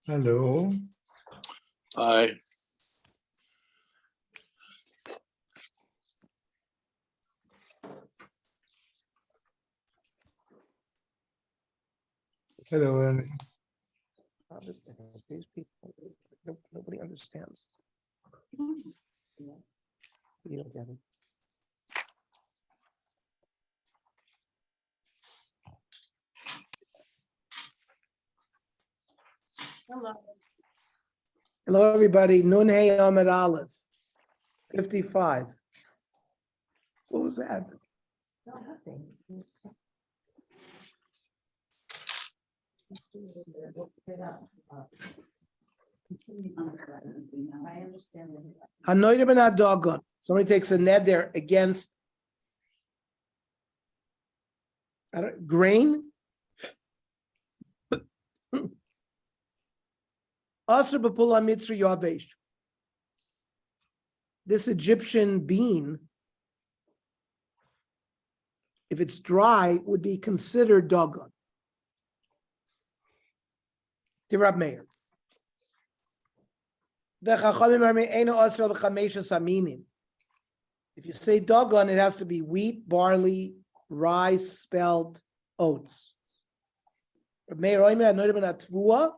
Hello. Hi. Hello, Ernie. These people, nobody understands. You don't get it. Hello, everybody. Nun Hey Ahmed Aleph, 55. What was that? Hanoida ben Adogon. Somebody takes a neder against grain. Asr b'pula mitzri yavesh. This Egyptian bean, if it's dry, would be considered dogon. Rab Meir. If you say dogon, it has to be wheat, barley, rice, spelt, oats. Rab Meir Oimer anointed ben atvua.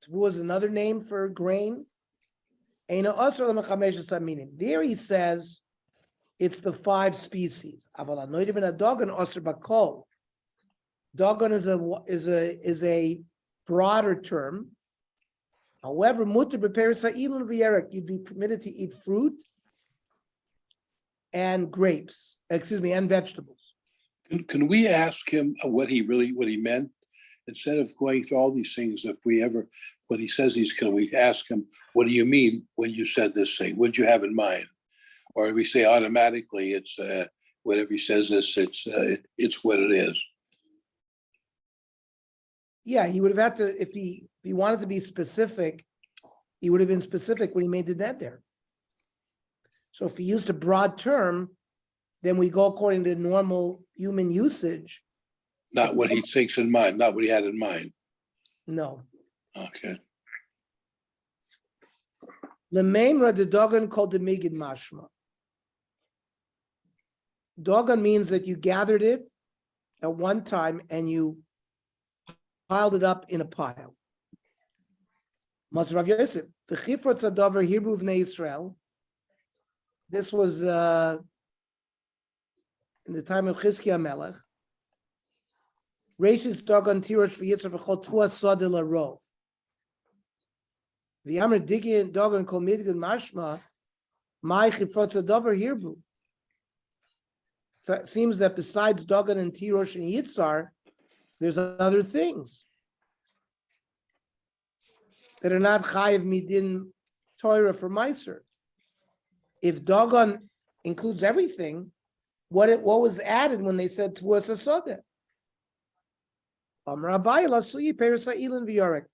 Tvua is another name for grain. There he says it's the 5 species. Dogon is a broader term. However, you'd be permitted to eat fruit and grapes, and vegetables. Can we ask him what he meant? Instead of going through all these things, when he says these, can we ask him, what do you mean when you said this thing? What did you have in mind? Or we say automatically, it's whatever he says this, it's what it is. Yeah, he would have had to, if he wanted to be specific, he would have been specific when he made the net there. So if he used a broad term, then we go according to normal human usage. Not what he thinks in mind, not what he had in mind. No. Okay. Lememra the dogon called the migid mashma. Dogon means that you gathered it at one time and you piled it up in a pile. Rav Yosef, the chifrot tzadavar Hebrew v'nei Israel. This was in the time of Chizkiah Melech. Reishis dogon tirosh v'yitzar v'chol tua sodel arov. The Amr Digin dogon kol midgan mashma, my chifrot tzadavar Hebrew. So it seems that besides dogon and tirosh and yitzar, there's other things that are not chayiv midin Torah for meiser. If dogon includes everything, what was added when they said tuas asodeh? Rabbi lasuyi perisa'ilin v'yorek.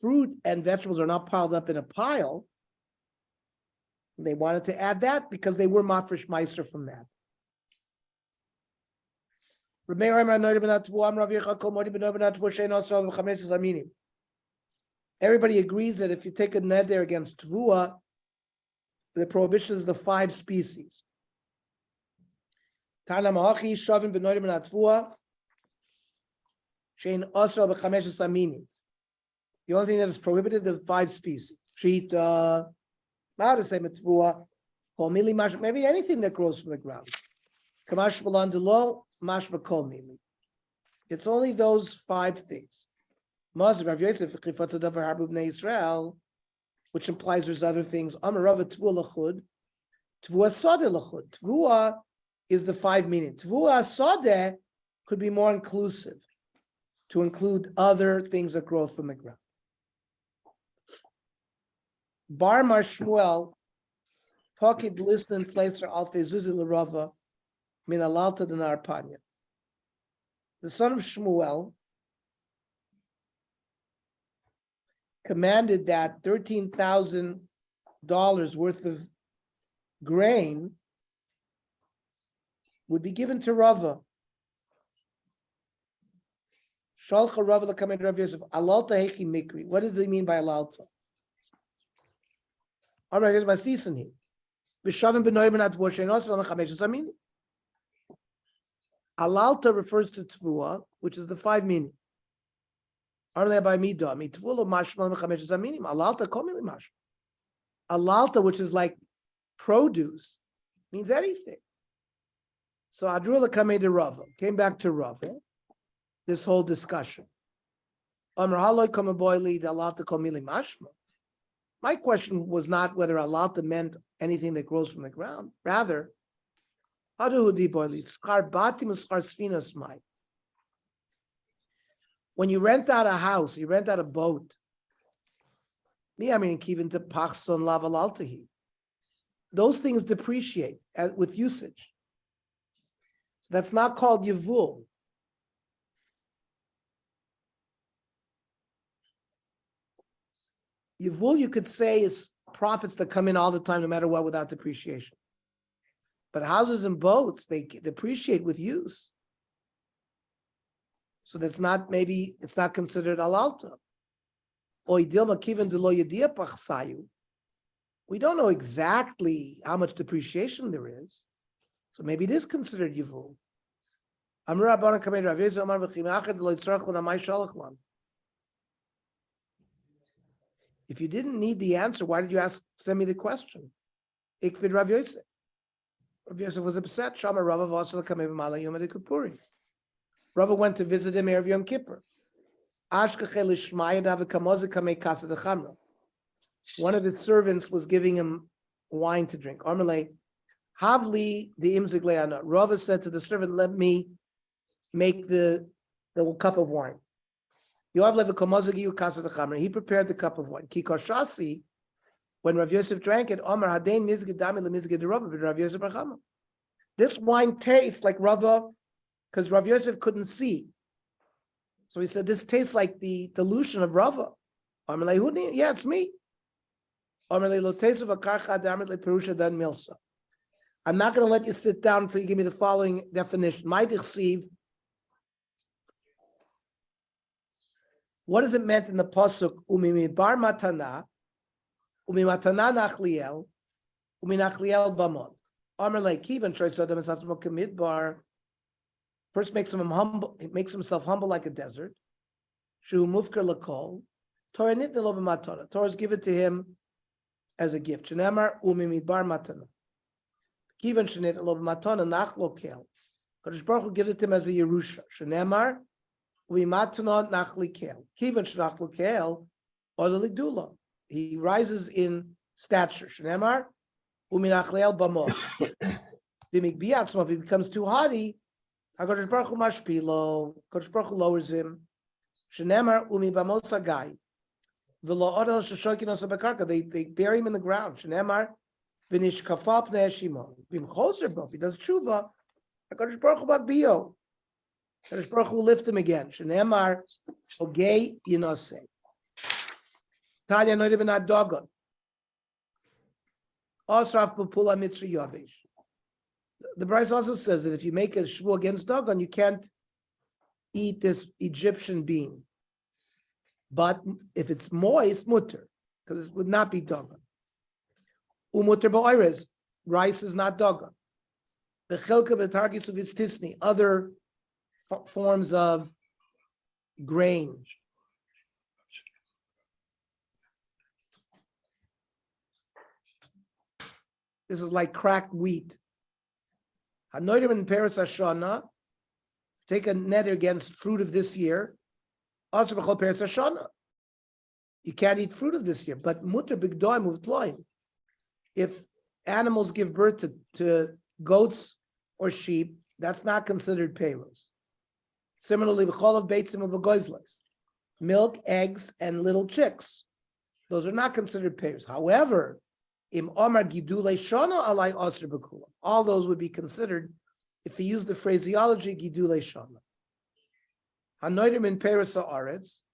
Fruit and vegetables are not piled up in a pile. They wanted to add that because they were mafresh meiser from that. Everybody agrees that if you take a neder against tvua, the prohibition is the 5 species. The only thing that is prohibited is the 5 species. Shita, How to say mitvua? Maybe anything that grows from the ground. Kamash belandulo, mash kol mili. It's only those 5 things. Which implies there's other things. Tvua sadeh lachud. Tvua is the 5 meaning. Tvua sadeh could be more inclusive, to include other things that grow from the ground. Bar Mar Shmuel, Pokid listen Fleiser Alfe Zuzi Larava, Min Alalta Denar Panya. The son of Shmuel commanded that $13,000 worth of grain would be given to Rava. Shalcha Rava l'kamed Rav Yosef alalta hechi mikri. What does he mean by alalta? Amar Yosef Masisin here. B'shavim b'noy b'nat tvua she'enos v'al chamesh zamin. Alalta refers to tvua, which is the 5 meaning. Alalta, which is like produce, means anything. So Adrula Kameh to Rava, came back to Rava, this whole discussion. My question was not whether Alalta meant anything that grows from the ground. Rather, when you rent out a house, you rent out a boat. Those things depreciate with usage. So that's not called yivul. Yivul, you could say, is profits that come in all the time, no matter what, without depreciation. But houses and boats, they depreciate with use. So that's not, maybe it's not considered alalta. We don't know exactly how much depreciation there is. So maybe it is considered yivul. If you didn't need the answer, why did you send me the question? Ikbid Rav Yosef. Rav Yosef was upset. Shama Rava v'asal kamev mala yom Kippur. Rava went to visit him Erev Yom Kippur. One of its servants was giving him wine to drink. Havli the imzigleana. Rava said to the servant, "Let me make the cup of wine." He prepared the cup of wine. Kikoshasi, when Rav Yosef drank it, this wine tastes like Rava, because Rav Yosef couldn't see. So he said, this tastes like the dilution of Rava. Yeah, it's me. I'm not going to let you sit down until you give me the following definition. What is it meant in the pasuk? Umimidbar matana, umimatana nachliel, uminachliel bamon. Amarle kivan shoytzadam esatzmo kamidbar. First makes him humble. He makes himself humble like a desert. Shu mufker lakol. Torah nitne lo b'matana. Torah is given to him as a gift. Shenemar umimidbar matana. Kivan shenit lo b'matana nachlo kel. Kadosh Baruch Hu gives it to him as a yerusha. Shenemar. He rises in stature. If he becomes too haughty, HaKadosh Baruch Hu mashpilo. HaKadosh Baruch Hu lowers him. They bury him in the ground. If he does tshuva, HaKadosh Baruch Hu bakbio. HaKadosh Baruch Hu will lift him again. Shenemar ogei yinosei. Tanya noida ben adogon. Osraf b'pula mitzri yovish. The Bryce also says that if you make a shvu against Dagon, you can't eat this Egyptian bean. But if it's moist, mutter, because it would not be Dagon. Umutter ba'oires, rice is not Dagon. The chilka b'targis of his tisni, other forms of grain. This is like cracked wheat. Hanoidim in Paris Hashana, take a neder against fruit of this year. Also b'chol Paris Hashana. You can't eat fruit of this year, but mutter b'gdoim uv'tloim. If animals give birth to goats or sheep, that's not considered payros. Similarly, b'chol of beitzim of goizles, milk, eggs, and little chicks. Those are not considered payros. However, im omar gidulei shana alai osir b'kula. All those would be considered if he used the phraseology gidulei shana. Hanoidim in payros haaretz.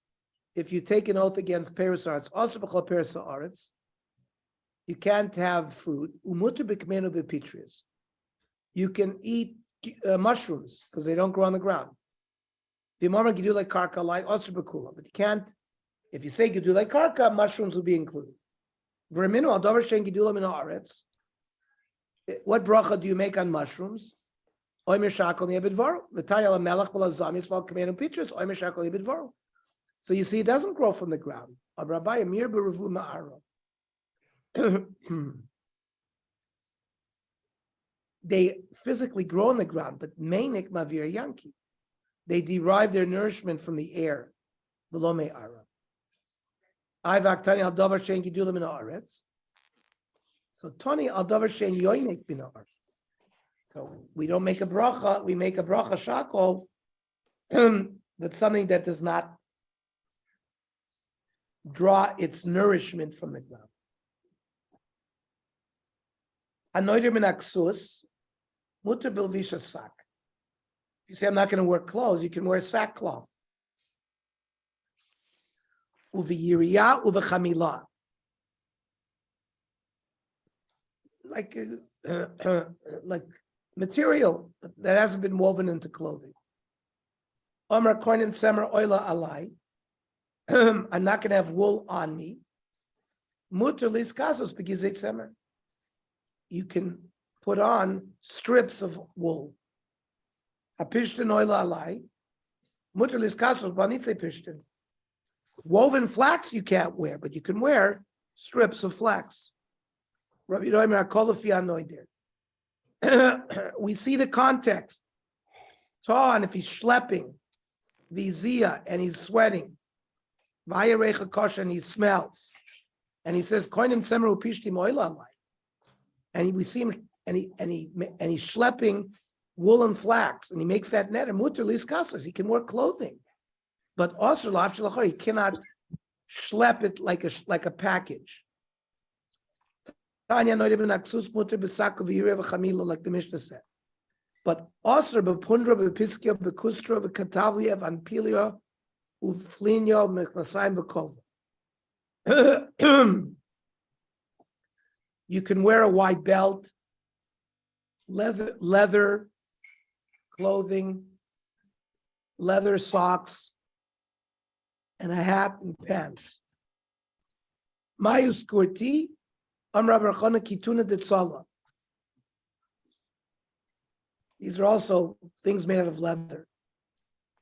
If you take an oath against payros haaretz, osir b'chol payros haaretz, you can't have fruit. Umuter b'kmenu b'pitrius. You can eat mushrooms because they don't grow on the ground. V'imomar gidulei karka alai osir b'kula. But you can't. If you say gidulei karka, mushrooms will be included. What bracha do you make on mushrooms? So you see, it doesn't grow from the ground. They physically grow in the ground, but meinik mavir yanki. They derive their nourishment from the air. Below me'ara. So Tani al davar shein yoinek bin haaretz. So we don't make a bracha. We make a bracha shakol. That's something that does not draw its nourishment from the ground. Anoider min aksus mutter bilvisha sak. If you say I'm not going to wear clothes, you can wear sackcloth. Uviyiriya uvachamila, like material that hasn't been woven into clothing. Omar koinim semer oila alai. I'm not going to have wool on me. Mutter liskasos begizek semer. You can put on strips of wool. Apishtin oila alai. Mutter liskasos banitze pishtin. Woven flax you can't wear, but you can wear strips of flax. We see the context. Ta'an, if he's schlepping, vizia, and he's sweating, v'ayarecha kosher, and he smells, and he says, "Koinim semeru pishtim oila," and we see him, and he's schlepping wool and flax, and he makes that net and mutter liskasos. He can wear clothing. But also, he cannot schlep it like a package. Like the Mishnah said. But also, bepundra, bepiskio, bekustra, bekatavlia, vanpilia, uflinio, mechnasayim, v'kova. You can wear a white belt, leather clothing, leather socks, and a hat and pants. Mayu skurti, amra barchana kituna detzala. These are also things made out of leather.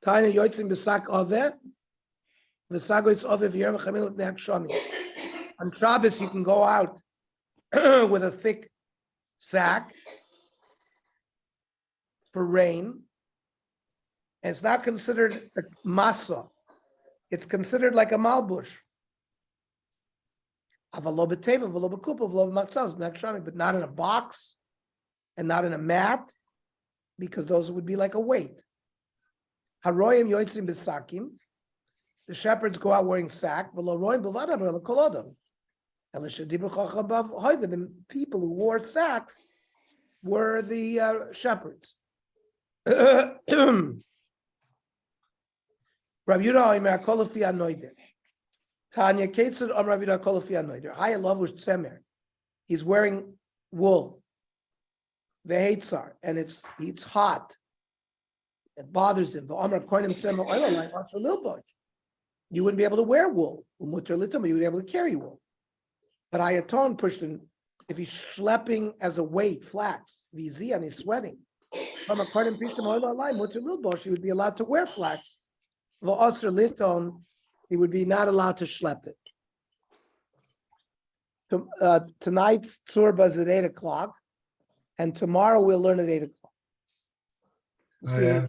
Taina yoitzim besak aveh, v'sagois aveh v'yer v'chamil v'nei hakshami. On Shabbos, you can go out with a thick sack for rain. And it's not considered a masa. It's considered like a malbush. But not in a box and not in a mat, because those would be like a weight. Haroyim yoitzim besakim. The shepherds go out wearing sack. The people who wore sacks were the shepherds. Rabbi Yehuda Omer Kolofi Anoider. Tanya Ketzad Om Rabbi Yehuda Kolofi Anoider. High Lavush Tzemer. He's wearing wool. The Heitzar, and it's hot. It bothers him. The Omer Koinim Tzemer Oilalai also Lilboch. You wouldn't be able to wear wool. Umuter Litum, you would be able to carry wool. But Ayaton pushed him. If he's schlepping as a weight, flax, VZ, and he's sweating. From a Koinim Pishtim Oilalai, Muter Lilboch, he would be allowed to wear flax. V'osr liton, he would be not allowed to schlep it. Tonight's Tzurba is at 8 o'clock, and tomorrow we'll learn at 8 o'clock. Oh, yeah.